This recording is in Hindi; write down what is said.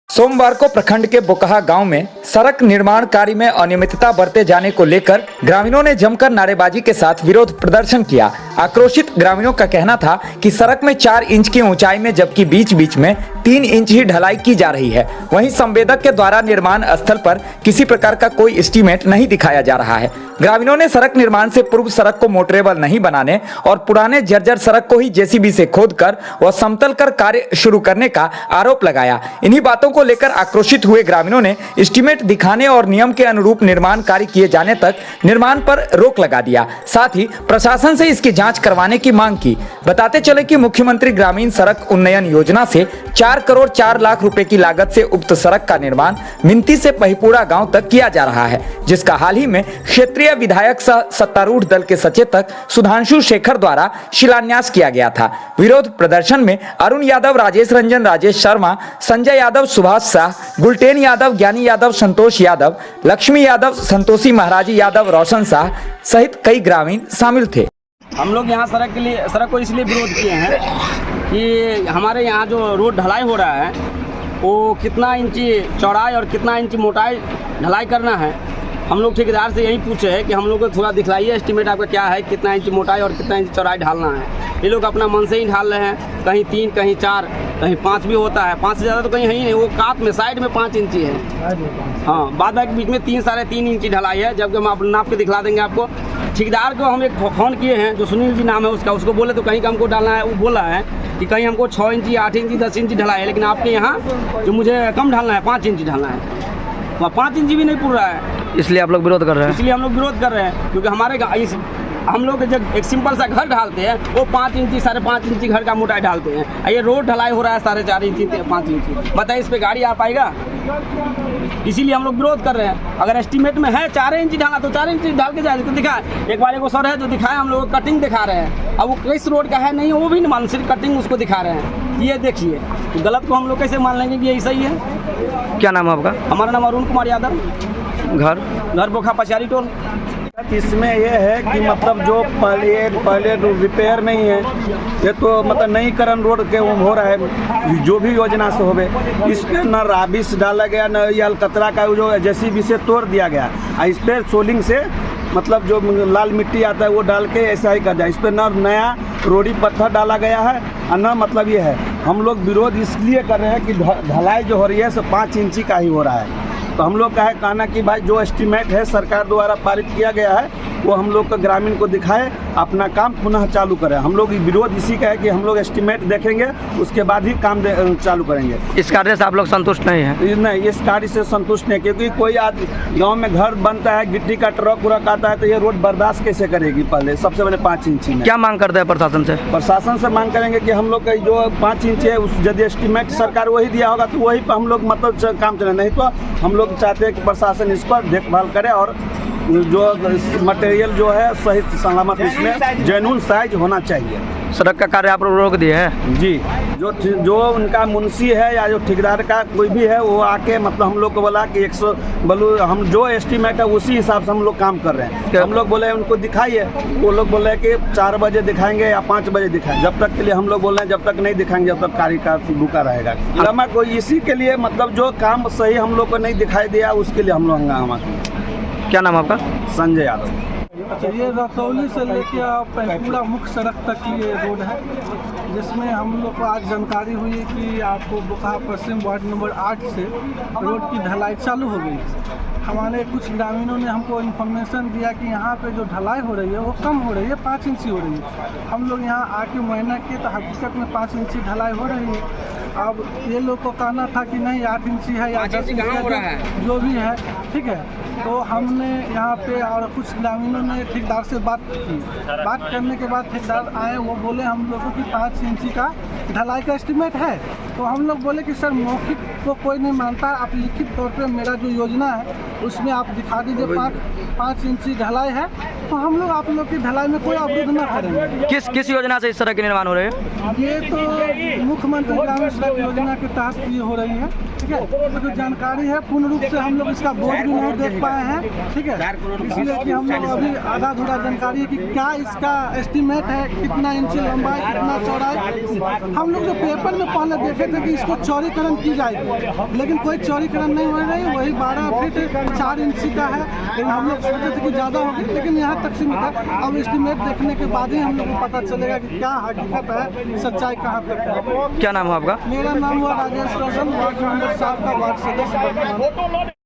सोमवार को प्रखंड के बोकहा गांव में सड़क निर्माण कार्य में अनियमितता बरते जाने को लेकर ग्रामीणों ने जमकर नारेबाजी के साथ विरोध प्रदर्शन किया। आक्रोशित ग्रामीणों का कहना था कि सड़क में 4 इंच की ऊंचाई में जबकि बीच बीच में 3 इंच ही ढलाई की जा रही है। वहीं संवेदक के द्वारा निर्माण स्थल पर किसी प्रकार का कोई एस्टीमेट नहीं दिखाया जा रहा है। ग्रामीणों ने सड़क निर्माण से पूर्व सड़क को मोटरेबल नहीं बनाने और पुराने जर्जर सड़क को ही जेसीबी से खोदकर व समतल कर कार्य शुरू करने का आरोप लगाया। इन्हीं बातों को लेकर आक्रोशित हुए ग्रामीणों ने एस्टीमेट दिखाने और नियम के अनुरूप निर्माण कार्य किए जाने तक निर्माण पर रोक लगा दिया। साथ ही प्रशासन से इसकी जांच करवाने की मांग की। बताते चले कि मुख्यमंत्री ग्रामीण सड़क उन्नयन योजना से 4 करोड़ 4 लाख रुपए की लागत से उक्त सड़क का निर्माण मिंती से पहिपुरा गांव तक किया जा रहा है, जिसका हाल ही में क्षेत्रीय विधायक सह सत्तारूढ़ दल के सचेतक सुधांशु शेखर द्वारा शिलान्यास किया गया था। विरोध प्रदर्शन में अरुण यादव, राजेश रंजन, राजेश शर्मा, संजय यादव, सुभाष शाह, गुलटेन यादव, ज्ञानी यादव, संतोष यादव, लक्ष्मी यादव, संतोषी महाराजी यादव, रोशन शाह सहित कई ग्रामीण शामिल थे। हम लोग यहाँ सड़क को इसलिए विरोध किए हैं कि हमारे यहाँ जो रोड ढलाई हो रहा है वो कितना इंची चौड़ाई और कितना इंची मोटाई ढलाई करना है। हम लोग ठेकेदार से यही पूछे हैं कि हम लोग को थोड़ा दिखलाइए एस्टीमेट आपका क्या है, कितना इंच मोटाई और कितना इंच चौड़ाई ढालना है। ये लोग अपना मन से ही ढाल रहे हैं, कहीं 3, कहीं 4, कहीं 5 भी होता है। 5 से ज़्यादा तो कहीं है ही नहीं। वो कात में साइड में 5 इंची है। हाँ, बाद के बीच में 3, साढ़े 3 इंची ढलाई है। जबकि हम आप नाप के दिखला देंगे आपको। ठेकेदार को हम एक फ़ोन किए हैं, जो सुनील जी नाम है उसको बोले तो कहीं का हमको डालना है। वो बोला है कि कहीं हमको 6 इंची, 8 इंची, 10 इंची ढलाई है, लेकिन आपके यहाँ जो मुझे कम ढालना है 5 इंची ढालना है, वहाँ 5 इंची भी नहीं पूर रहा है। इसलिए आप लोग विरोध कर रहे हैं? इसलिए हम लोग विरोध कर रहे हैं क्योंकि हम लोग जब एक सिंपल सा घर ढालते हैं वो 5 इंची, साढ़े 5 इंची घर का मोटाई ढालते हैं। ये रोड ढलाई हो रहा है 4.5 इंची, 5 इंची। बताइए इस पे गाड़ी आ पाएगा? इसीलिए हम लोग विरोध कर रहे हैं। अगर एस्टीमेट में है 4 इंची ढालना तो 4 इंची ढाल के जाए तो दिखाए। एक बार को सर है जो दिखाए, हम लोग कटिंग दिखा रहे हैं। अब वो किस रोड का है नहीं वो भी नहीं मान, सिर्फ कटिंग उसको दिखा रहे हैं। ये देखिए, तो गलत को हम लोग कैसे मान लेंगे कि ये सही है? क्या नाम है आपका? हमारा नाम अरुण कुमार यादव। घर बोखा पचारी टोल। इसमें यह है कि मतलब जो पहले रिपेयर नहीं है, ये तो मतलब नईकरण रोड के हो रहा है। जो भी योजना से होवे, इस पर न राबिस डाला गया, न ये अलकतरा का जो जेसीबी से तोड़ दिया गया। इस पर सोलिंग से मतलब जो लाल मिट्टी आता है वो डाल के ऐसा ही कर दिया। इस पर न नया रोडी पत्थर डाला गया है और न मतलब ये है। हम लोग विरोध इसलिए कर रहे हैं कि ढलाई जो हो रही है सो 5 इंची का ही हो रहा है। तो हम लोग का है कहना कि भाई जो एस्टीमेट है सरकार द्वारा पारित किया गया है वो हम लोग को ग्रामीण को दिखाए, अपना काम पुनः चालू करें। हम लोग विरोध इसी का है कि हम लोग एस्टीमेट देखेंगे उसके बाद ही काम चालू करेंगे। इस कार्य से आप लोग संतुष्ट नहीं हैं? नहीं, इस कार्य से संतुष्ट नहीं, क्योंकि कोई आज गांव में घर बनता है, गिट्टी का ट्रक उरक आता है तो ये रोड बर्दाश्त कैसे करेगी? पहले सबसे पहले 5 इंची में क्या मांग करते हैं प्रशासन से? प्रशासन से मांग करेंगे कि हम लोग का जो 5 इंच है उस यदि एस्टीमेट सरकार वही दिया होगा तो वही पर हम लोग मतलब काम चले। नहीं तो हम लोग चाहते हैं कि प्रशासन इस पर देखभाल करे और जो मटेरियल जो है सही सलामत इसमें जेन्युइन साइज होना चाहिए। सड़क का कार्य आप रोक दिए हैं? जी, जो उनका मुंशी है या जो ठेकेदार का कोई भी है वो आके मतलब हम लोग को बोला कि 100 बोलो हम जो एस्टीमेट है उसी हिसाब से हम लोग काम कर रहे हैं। हम लोग बोले उनको दिखाइए, वो लोग बोले कि 4 बजे दिखाएंगे या 5 बजे दिखाएंगे। जब तक के लिए हम लोग बोल रहे हैं जब तक नहीं दिखाएंगे जब तक कार्य का रुका रहेगा। हंगामा कोई इसी के लिए मतलब जो काम सही हम लोग को नहीं दिखाई दिया उसके लिए हम लोग हंगामा किए। क्या नाम आपका? संजय यादव। अच्छा, ये रतौली से लेके पूरा मुख्य सड़क तक ये रोड है, जिसमें हम लोग को आज जानकारी हुई कि आपको बोकहा पश्चिम वार्ड नंबर 8 से रोड की ढलाई चालू हो गई। हमारे कुछ ग्रामीणों ने हमको इन्फॉर्मेशन दिया कि यहाँ पे जो ढलाई हो रही है वो कम हो रही है, 5 इंची हो रही है। हम लोग यहाँ आके मुआयना किए तो हकीकत में 5 इंची ढलाई हो रही है। अब ये लोग को कहना था कि नहीं 8 इंची है या 10 इंची है, जो भी है ठीक है। तो हमने यहाँ पे और कुछ ग्रामीणों ने ठेकेदार से बात की। बात करने के बाद ठेकेदार आए, वो बोले हम लोगों की 5 इंची का ढलाई का एस्टीमेट है। तो हम लोग बोले कि सर मौखिक को कोई नहीं मानता, आप लिखित तौर पे मेरा जो योजना है उसमें आप दिखा दीजिए 5 इंची ढलाई है, तो हम लोग आप लोग की ढलाई में कोई अवरोध न करेंगे। किस योजना से इस तरह के निर्माण हो रहे हैं? ये तो मुख्यमंत्री ग्रामीण सड़क योजना के तहत ये हो रही है, ठीक है। तो जानकारी है, पूर्ण रूप से हम लोग इसका बोर्ड भी नहीं देख पाए हैं, ठीक है। इसलिए कि हम लोग अभी आधा अधूरा जानकारी है कि क्या इसका एस्टीमेट है, कितना इंची लंबाई, कितना चौड़ाई। हम लोग जो पेपर में पहले देखे थे कि इसको चौड़ीकरण की जाएगी, लेकिन कोई चौड़ीकरण नहीं हो रही, वही 12 फीट 4 इंची का है। लेकिन हम लोग सोचे थे कि ज़्यादा होगी, लेकिन यहाँ तक सीमित है। अब एस्टीमेट देखने के बाद ही हम लोग को पता चलेगा कि क्या हकीकत है, सच्चाई कहाँ तक है। क्या नाम है आपका? मेरा नाम हुआ राजेश रोशन, वार्ड नंबर 7 का वार्ड सदस्य वर्तमान।